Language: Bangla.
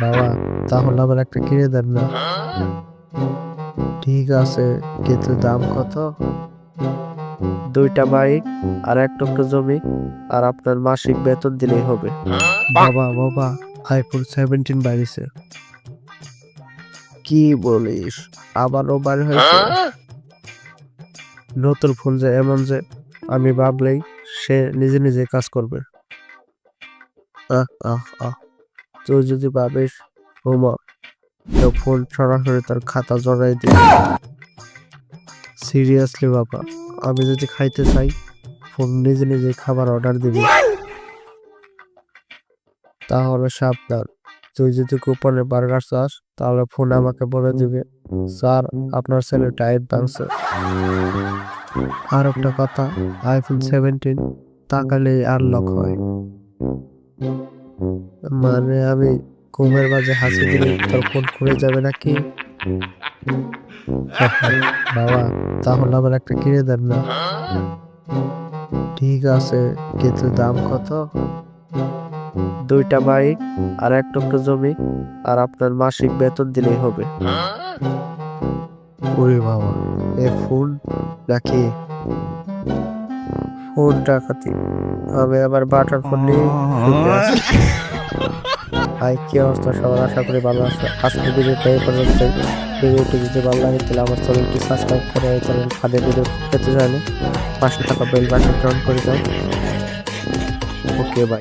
বাবা, তাহলে আবার একটা কিনে দেন না। ঠিক আছে, কিন্তু দাম কত? 2টা বাইক আর 1 টুকরো জমি আর আপনার মাসিক বেতন দিলেই হবে। বাবা, iPhone 17 বাইরেছে। কি বলিস? আবারও বার হয়েছে? নতুন ফোন যে এমন যে আমি ভাবলেই সে নিজে কাজ করবে। আহ আহ আহ তুই যদি ভাবিস ঘুমা, তো ফোন সরাসরি তার খাতা জড়াই দিবি। সিরিয়াসলি বাবা, আমি যদি খাইতে চাই ফোন নিজে খাবার অর্ডার দিবি। তাহলে সাবধান, তুই যদি কুপনে বার্গার চাস তাহলে ফোন আমাকে বলে দিবে, স্যার আপনার ছেলে ডায়েট ভাঙছে। আর একটা কথা, iPhone 17 তাকালেই আনলক হয়। মানে আমি ঘুমের মাঝে হাসি দিলে তোর ফোন খুলে যাবে নাকি? বাবা, তাহলে আবার একটা কিনে দেন না। ঠিক আছে, কিন্তু দাম কত? 2টা বাইক আর 1 টুকরো জমি আর আপনার মাসিক বেতন দিলেই হবে। ওরে বাবা, এ ফোন নাকি? ফোন ডাকাতি। আমি আবার বাটার ফোন নিয়ে শুতে আছি। হাই, কি অবস্থা সবার? আশা করি ভালো আছো। আজকের ভিডিওটা এই পর্যন্তই। ভিডিওটি যদি ভালো লাগে তাহলে আমার চ্যানেলটি সাবস্ক্রাইব করে এই চ্যানেল ফাঁদের ভিডিও পেতে চাইলে পাশে থাকা বেল বাটনটি অন করে দাও। ওকে, বাই।